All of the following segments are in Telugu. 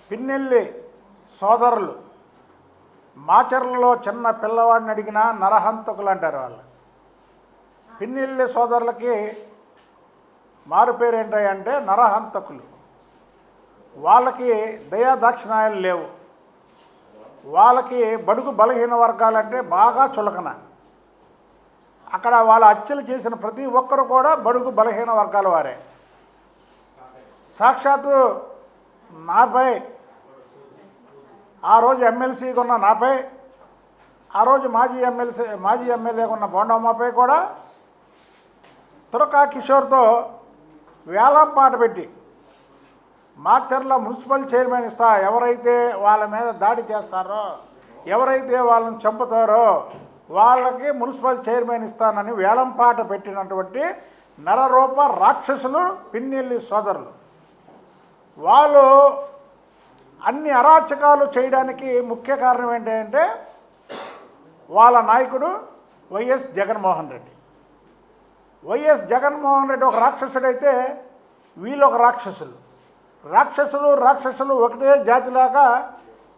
పిన్నెల్లి సోదరులు మాచర్లలో చిన్న పిల్లవాడిని అడిగినా నరహంతకులు అంటారు వాళ్ళు. పిన్నెల్లి సోదరులకి మారు పేరు ఏంటంటే నరహంతకులు. వాళ్ళకి దయాదాక్షిణాయాలు లేవు. వాళ్ళకి బడుగు బలహీన వర్గాలంటే బాగా చులకన. అక్కడ వాళ్ళ హత్యలు చేసిన ప్రతి ఒక్కరు కూడా బడుగు బలహీన వర్గాల వారే. సాక్షాత్తు నాపై ఆ రోజు ఎమ్మెల్సీగా ఉన్న నాపై, ఆ రోజు మాజీ ఎమ్మెల్యేగా ఉన్న బోండమ్మపై కూడా తురకా కిషోర్తో వేలం పాట పెట్టి మాచర్ల మున్సిపల్ చైర్మన్ ఇస్తా, ఎవరైతే వాళ్ళ మీద దాడి చేస్తారో, ఎవరైతే వాళ్ళని చంపుతారో వాళ్ళకి మున్సిపల్ చైర్మన్ ఇస్తానని వేలం పాట పెట్టినటువంటి నరరూప రాక్షసులు పిన్నెల్లి సోదరులు. వాళ్ళు అన్ని అరాచకాలు చేయడానికి ముఖ్య కారణం ఏంటంటే వాళ్ళ నాయకుడు వైఎస్ జగన్మోహన్ రెడ్డి. వైఎస్ జగన్మోహన్ రెడ్డి ఒక రాక్షసుడైతే వీళ్ళు ఒక రాక్షసులు ఒకటే జాతిలాగా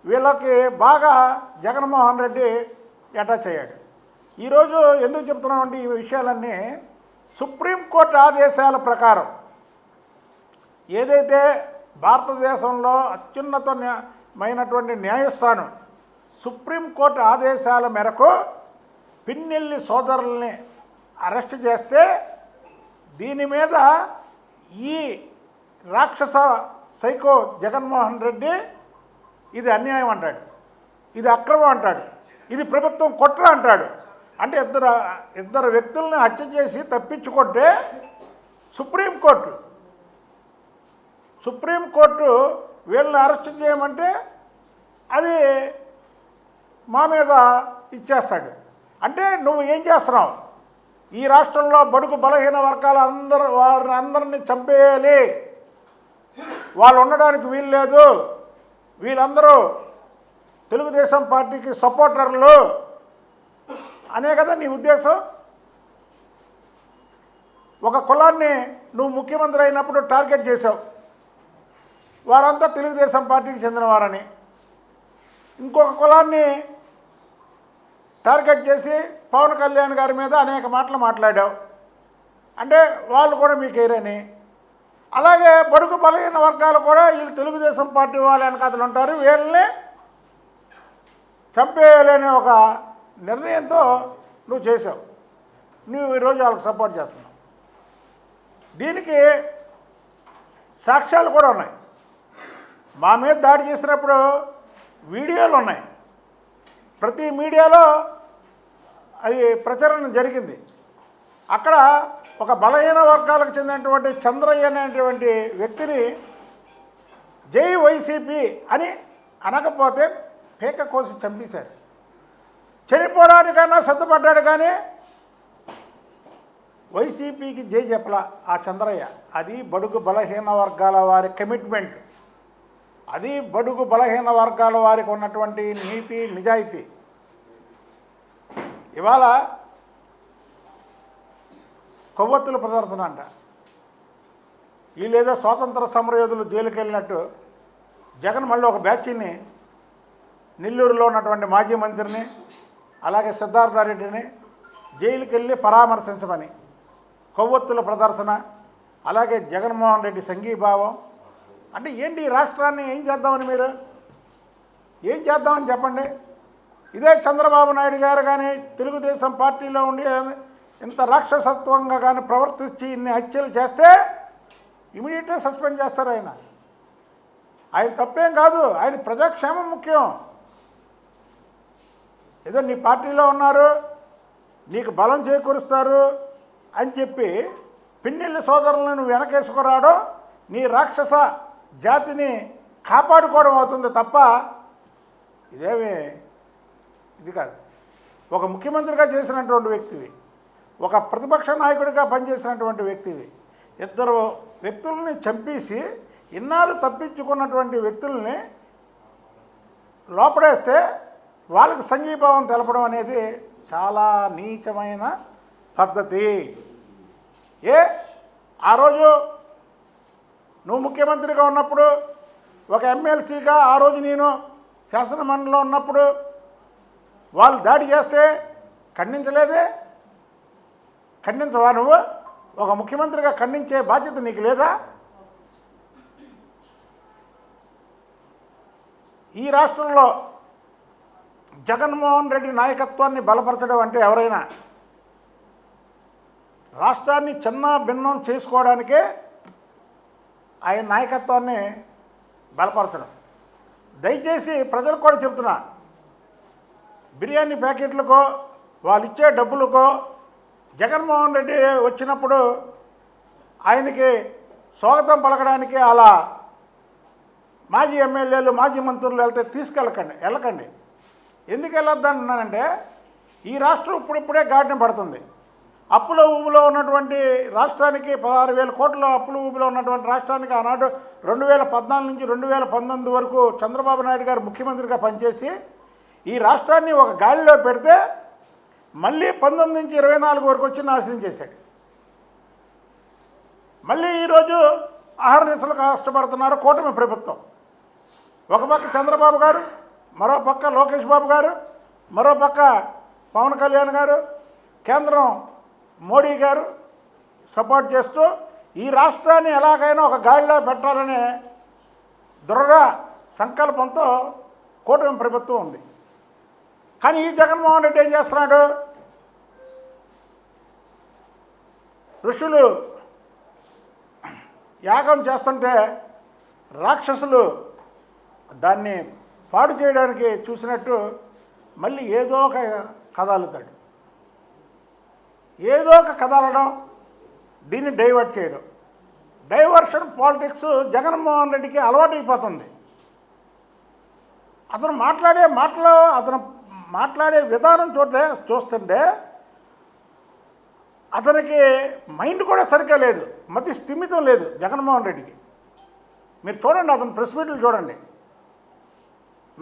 వీళ్ళకి బాగా జగన్మోహన్ రెడ్డి అటాచ్ అయ్యాడు. ఈరోజు ఎందుకు చెప్తున్నామంటే ఈ విషయాలన్నీ సుప్రీంకోర్టు ఆదేశాల ప్రకారం ఏదైతే భారతదేశంలో అత్యున్నతమైనటువంటి న్యాయస్థానం సుప్రీంకోర్టు ఆదేశాల మేరకు పిన్నెల్లి సోదరుల్ని అరెస్ట్ చేస్తే దీని మీద ఈ రాక్షస సైకో జగన్మోహన్ రెడ్డి ఇది అన్యాయం అంటాడు, ఇది అక్రమం అంటాడు, ఇది ప్రభుత్వం కుట్ర అంటాడు. అంటే ఇద్దరు వ్యక్తుల్ని హత్య చేసి తప్పించుకుంటే సుప్రీంకోర్టు వీళ్ళని అరెస్ట్ చేయమంటే అది మా మీద ఇచ్చేస్తాడు. అంటే నువ్వు ఏం చేస్తున్నావు? ఈ రాష్ట్రంలో బడుగు బలహీన వర్గాల వారిని అందరినీ చంపేయాలి, వాళ్ళు ఉండడానికి వీలు లేదు, వీళ్ళందరూ తెలుగుదేశం పార్టీకి సపోర్టర్లు అనే కదా నీ ఉద్దేశం. ఒక కులాన్ని నువ్వు ముఖ్యమంత్రి అయినప్పుడు టార్గెట్ చేశావు, వారంతా తెలుగుదేశం పార్టీకి చెందినవారని. ఇంకొక కులాన్ని టార్గెట్ చేసి పవన్ కళ్యాణ్ గారి మీద అనేక మాటలు మాట్లాడావు, అంటే వాళ్ళు కూడా మీకు ఏరని. అలాగే బడుగు బలహీన వర్గాలు కూడా వీళ్ళు తెలుగుదేశం పార్టీ వాళ్ళు వెనకాతలు ఉంటారు, వీళ్ళని చంపేయాలనే ఒక నిర్ణయంతో నువ్వు చేసావు. నువ్వు ఈరోజు వాళ్ళకి సపోర్ట్ చేస్తున్నావు. దీనికి సాక్ష్యాలు కూడా ఉన్నాయి. మా మీద దాడి చేసినప్పుడు వీడియోలు ఉన్నాయి, ప్రతి మీడియాలో అది ప్రచారం జరిగింది. అక్కడ ఒక బలహీన వర్గాలకు చెందినటువంటి చంద్రయ్య అనేటువంటి వ్యక్తిని జై వైసీపీ అని అనకపోతే పేక కోసి చంపేశారు. చనిపోవడానికన్నా సిద్ధపడ్డాడు, కానీ వైసీపీకి జై చెప్పలా ఆ చంద్రయ్య. అది బడుగు బలహీన వర్గాల వారి కమిట్మెంట్, అది బడుగు బలహీన వర్గాల వారికి ఉన్నటువంటి నీతి నిజాయితీ. ఇవాళ కొవ్వొత్తుల ప్రదర్శన అంట. వీళ్ళేదో స్వాతంత్ర సమరయోధులు జైలుకి వెళ్ళినట్టు జగన్ మళ్ళీ ఒక బ్యాచ్ని నెల్లూరులో ఉన్నటువంటి మాజీ మంత్రిని అలాగే సిద్ధార్థారెడ్డిని జైలుకి వెళ్ళి పరామర్శించమని కొవ్వొత్తుల ప్రదర్శన, అలాగే జగన్మోహన్ రెడ్డి సంఘీభావం. అంటే ఏంటి ఈ రాష్ట్రాన్ని ఏం చేద్దామని, మీరు ఏం చేద్దామని చెప్పండి. ఇదే చంద్రబాబు నాయుడు గారు కానీ తెలుగుదేశం పార్టీలో ఉండి ఇంత రాక్షసత్వంగా కానీ ప్రవర్తించి ఇన్ని హత్యలు చేస్తే ఇమీడియట్గా సస్పెండ్ చేస్తారు. ఆయన తప్పేం కాదు, ఆయన ప్రజాక్షేమం ముఖ్యం. ఏదో నీ పార్టీలో ఉన్నారు, నీకు బలం చేకూరుస్తారు అని చెప్పి పిన్నెల్లి సోదరులను నువ్వు వెనకేసుకురావడం నీ రాక్షస జాతిని కాపాడుకోవడం అవుతుంది తప్ప ఇది కాదు. ఒక ముఖ్యమంత్రిగా చేసినటువంటి వ్యక్తివి, ఒక ప్రతిపక్ష నాయకుడిగా పనిచేసినటువంటి వ్యక్తివి, ఇద్దరు వ్యక్తుల్ని చంపేసి ఇన్నాళ్ళు తప్పించుకున్నటువంటి వ్యక్తుల్ని లోపడేస్తే వాళ్ళకి సంఘీభావం తెలపడం అనేది చాలా నీచమైన పద్ధతి. ఆ రోజు నువ్వు ముఖ్యమంత్రిగా ఉన్నప్పుడు ఒక ఎమ్మెల్సీగా ఆ రోజు నేను శాసనమండలిలో ఉన్నప్పుడు వాళ్ళు దాడి చేస్తే ఖండించలేదే? ఖండించవా నువ్వు? ఒక ముఖ్యమంత్రిగా ఖండించే బాధ్యత నీకు లేదా? ఈ రాష్ట్రంలో జగన్మోహన్ రెడ్డి నాయకత్వాన్ని బలపరచడం అంటే ఎవరైనా రాష్ట్రాన్ని చిన్న భిన్నం చేసుకోవడానికే ఆయన నాయకత్వాన్ని బలపరచడం. దయచేసి ప్రజలకు కూడా చెప్తున్నా, బిర్యానీ ప్యాకెట్లకో వాళ్ళు ఇచ్చే డబ్బులకో జగన్మోహన్ రెడ్డి వచ్చినప్పుడు ఆయనకి స్వాగతం పలకడానికి అలా మాజీ ఎమ్మెల్యేలు మాజీ మంత్రులు వెళ్తే వెళ్ళకండి. ఎందుకు వెళ్ళొద్దంటున్నానంటే ఈ రాష్ట్రం ఇప్పుడిప్పుడే గాడిన పడుతుంది. అప్పుల ఊబిలో ఉన్నటువంటి రాష్ట్రానికి 16,000 కోట్ల అప్పుల ఊబిలో ఉన్నటువంటి రాష్ట్రానికి ఆనాడు 2014 నుంచి 2019 వరకు చంద్రబాబు నాయుడు గారు ముఖ్యమంత్రిగా పనిచేసి ఈ రాష్ట్రాన్ని ఒక గాలిలో పెడితే మళ్ళీ 19 నుంచి 24 వరకు వచ్చి నాశనం చేశాడు. మళ్ళీ ఈరోజు అహర్నిశలు కష్టపడుతున్నారు కూటమి ప్రభుత్వం. ఒక పక్క చంద్రబాబు గారు, మరో పక్క లోకేష్ బాబు గారు, మరో పక్క పవన్ కళ్యాణ్ గారు, కేంద్రం మోడీ గారు సపోర్ట్ చేస్తూ ఈ రాష్ట్రాన్ని ఎలాగైనా ఒక గాడిలో పెట్టాలనే దృఢ సంకల్పంతో కూటమి ప్రభుత్వం ఉంది. కానీ ఈ జగన్మోహన్ రెడ్డి ఏం చేస్తున్నాడు? ఋషులు యాగం చేస్తుంటే రాక్షసులు దాన్ని పాడు చేయడానికి చూసినట్టు మళ్ళీ ఏదో ఒక కథ అల్లుతాడు. ఏదో ఒక కథ అల్లడం, దీన్ని డైవర్ట్ చేయడం. డైవర్షన్ పాలిటిక్స్ జగన్మోహన్ రెడ్డికి అలవాటైపోతుంది. అతను మాట్లాడే విధానం చూస్తుంటే అతనికి మైండ్ కూడా సరిగ్గా లేదు, మతి స్థిమితం లేదు జగన్మోహన్ రెడ్డికి. మీరు చూడండి, అతను ప్రెస్ మీట్లు చూడండి,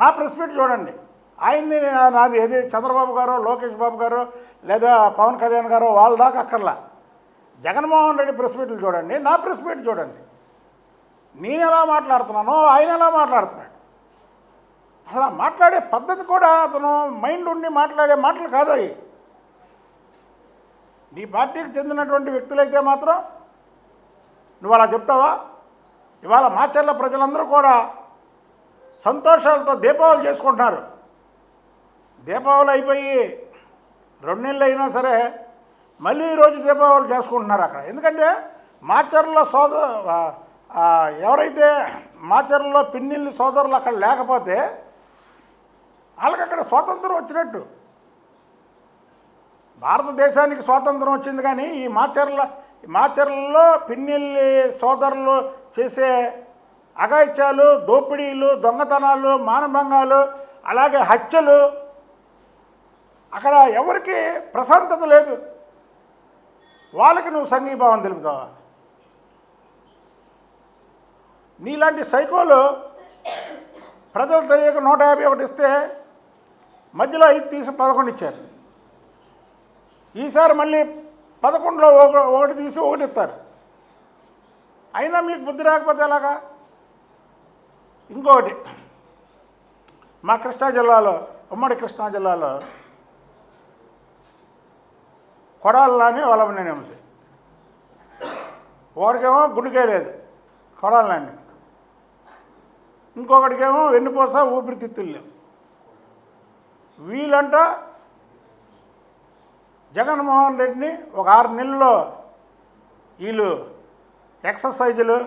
నా ప్రెస్ మీట్ చూడండి. ఆయన్ని నాది ఏది చంద్రబాబు గారో లోకేష్ బాబు గారో లేదా పవన్ కళ్యాణ్ గారో వాళ్ళ దాకా అక్కర్లా. జగన్మోహన్ రెడ్డి ప్రెస్ మీట్లు చూడండి, నా ప్రెస్ మీట్ చూడండి. నేను ఎలా మాట్లాడుతున్నానో ఆయన ఎలా మాట్లాడుతున్నాడు. అసలు మాట్లాడే పద్ధతి కూడా అతను మైండ్ ఉండి మాట్లాడే మాటలు కాదు అవి. నీ పార్టీకి చెందినటువంటి వ్యక్తులైతే మాత్రం నువ్వు అలా చెప్తావా? ఇవాళ మాచర్ల ప్రజలందరూ కూడా సంతోషాలతో దీపావళి చేసుకుంటున్నారు. దీపావళి అయిపోయి 2 నెలలు అయినా సరే మళ్ళీ ఈరోజు దీపావళి చేసుకుంటున్నారు అక్కడ. ఎందుకంటే మాచర్ల ఎవరైతే మాచర్లలో పిన్నిల్లి సోదరులు అక్కడ లేకపోతే వాళ్ళకి అక్కడ స్వాతంత్రం వచ్చినట్టు. భారతదేశానికి స్వాతంత్రం వచ్చింది, కానీ ఈ మాచర్లలో పిన్నిల్లి సోదరులు చేసే అఘాయిత్యాలు, దోపిడీలు, దొంగతనాలు, మానభంగాలు, అలాగే హత్యలు, అక్కడ ఎవరికి ప్రశాంతత లేదు. వాళ్ళకి నువ్వు సంఘీభావం తెలుపుతావా? నీలాంటి సైకోలు ప్రజలు తెలియక 151 ఇస్తే మధ్యలో 5 తీసి 11 ఇచ్చారు. ఈసారి మళ్ళీ 11లో 1 తీసి 1 ఇస్తారు. అయినా మీకు బుద్ధి రాకపోతే ఎలాగా? ఇంకొకటి, మా కృష్ణా జిల్లాలో, ఉమ్మడి కృష్ణా జిల్లాలో కొడాలని వల్లభనేని వంశీ, ఒకడికేమో గుండెకే లేదు కొడాలని, ఇంకొకటికేమో వెన్నుపూస ఊపిరితిత్తులు లేవు. వీళ్ళంట జగన్మోహన్ రెడ్డిని ఒక 6 నెలల్లో వీళ్ళు ఎక్సర్సైజులు,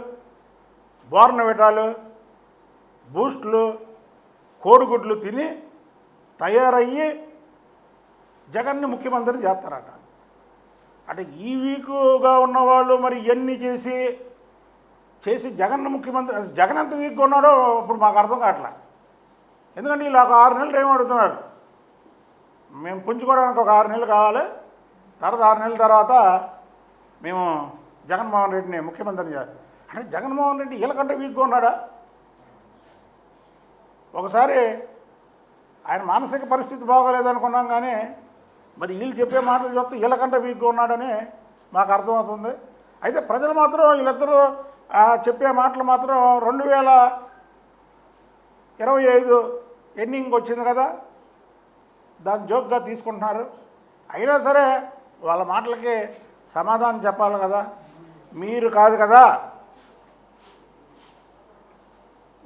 బోర్నవిటాలు, బూస్టులు, కోడిగుడ్లు తిని తయారయ్యి జగన్ని ముఖ్యమంత్రిని చేస్తారట. అంటే ఈ వీకుగా ఉన్నవాళ్ళు మరి ఇవన్నీ చేసి జగన్ ముఖ్యమంత్రి, జగన్ ఎంత వీక్గా ఉన్నాడో ఇప్పుడు మాకు అర్థం కావట్లా. ఎందుకంటే వీళ్ళు ఒక 6 నెలలు ఏం అడుగుతున్నారు, మేము పుంజుకోవడానికి ఒక 6 నెలలు కావాలి, తర్వాత 6 నెలల తర్వాత మేము జగన్మోహన్ రెడ్డిని ముఖ్యమంత్రిని చేయాలి. అంటే జగన్మోహన్ రెడ్డి వీళ్ళకంటే వీక్గా ఉన్నాడా? ఒకసారి ఆయన మానసిక పరిస్థితి బాగోలేదనుకున్నాం, కానీ మరి వీళ్ళు చెప్పే మాటలు చూస్తే వీళ్ళకంటే వీక్గా ఉన్నాడని మాకు అర్థమవుతుంది. అయితే ప్రజలు మాత్రం వీళ్ళిద్దరూ చెప్పే మాటలు మాత్రం 25 ఎండింగ్ వచ్చింది కదా, దాన్ని జోక్గా తీసుకుంటున్నారు. అయినా సరే వాళ్ళ మాటలకి సమాధానం చెప్పాలి కదా. మీరు కాదు కదా,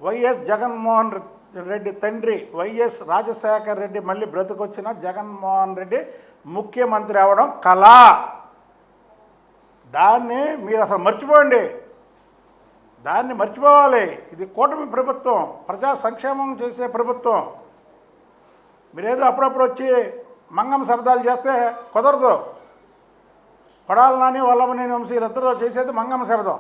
వైఎస్ జగన్మోహన్ రెడ్డి తండ్రి వైఎస్ రాజశేఖర్ రెడ్డి మళ్ళీ బ్రతికొచ్చిన జగన్మోహన్ రెడ్డి ముఖ్యమంత్రి అవ్వడం కళ. దాన్ని మీరు అసలు మర్చిపోండి, దాన్ని మర్చిపోవాలి. ఇది కూటమి ప్రభుత్వం, ప్రజా సంక్షేమం చేసే ప్రభుత్వం. మీరేదో అప్పుడప్పుడు వచ్చి మంగం శబ్దాలు చేస్తే కుదరదు. కొడాలి నాని వల్లభనేని వంశీ వీళ్ళిద్దరూ చేసేది మంగం శబ్దం.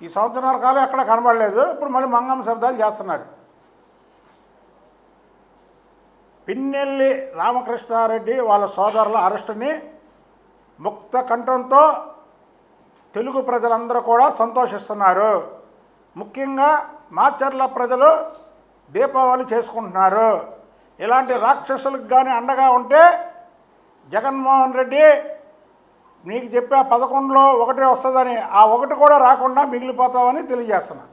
ఈ సంవత్సరాల కాలం ఎక్కడ కనబడలేదు, ఇప్పుడు మళ్ళీ మంగం శబ్దాలు చేస్తున్నారు. పిన్నెల్లి రామకృష్ణారెడ్డి వాళ్ళ సోదరుల అరెస్టుని ముక్త కంఠంతో తెలుగు ప్రజలందరూ కూడా సంతోషిస్తున్నారు. ముఖ్యంగా మాచర్ల ప్రజలు దీపావళి చేసుకుంటున్నారు. ఇలాంటి రాక్షసులకు కానీ అండగా ఉంటే జగన్మోహన్ రెడ్డి నీకు చెప్పే 11లో 1 వస్తుందని, ఆ 1 కూడా రాకుండా మిగిలిపోతామని తెలియజేస్తున్నాను.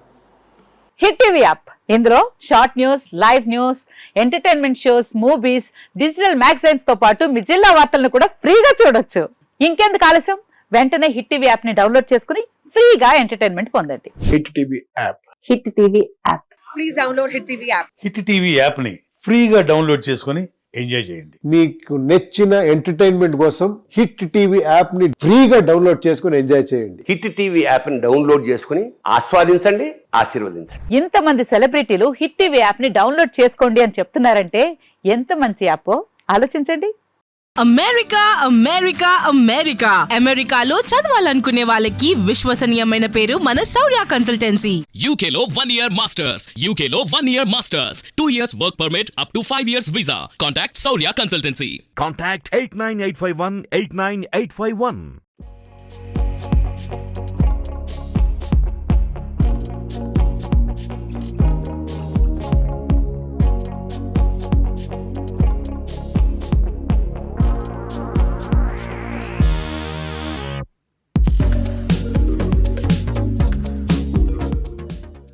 హిట్ టీవీ యాప్, ఇందులో short news, live news, entertainment shows, movies, digital magazines తో పాటు మీ జిల్లా వార్తలను కూడా ఫ్రీగా చూడొచ్చు. ఇంకెందుకు ఆలస్యం, వెంటనే హిట్ టీవీ యాప్ ని డౌన్లోడ్ చేసుకుని ఫ్రీగా ఎంటర్టైన్మెంట్ పొందండి. Hit TV app. Hit TV app. Please download hit TV app. Hit TV యాప్ని ఫ్రీగా డౌన్లోడ్ చేసుకొని ఎంజాయ్ చేయండి. మీకు నచ్చిన ఎంటర్టైన్మెంట్ కోసం హిట్ టీవీ యాప్ ని ఫ్రీగా డౌన్లోడ్ చేసుకొని ఎంజాయ్ చేయండి. హిట్ టీవీ యాప్ ని డౌన్లోడ్ చేసుకుని ఆస్వాదించండి, ఆశీర్వదించండి. ఇంతమంది సెలబ్రిటీలు హిట్ టీవీ యాప్ ని డౌన్లోడ్ చేసుకోండి అని చెప్తున్నారంటే ఎంత మంచి యాప్ ఆలోచించండి. అమెరికా అమెరికా అమెరికా అమెరికాలో చదవాలనుకునే వాళ్ళకి విశ్వసనీయమైన పేరు మన శౌర్య కన్సల్టెన్సీ. UK లో 1 year masters. UK లో 1 year masters. 2 years work permit up to 5 years visa. Contact Saurya Consultancy. Contact 89851 89851.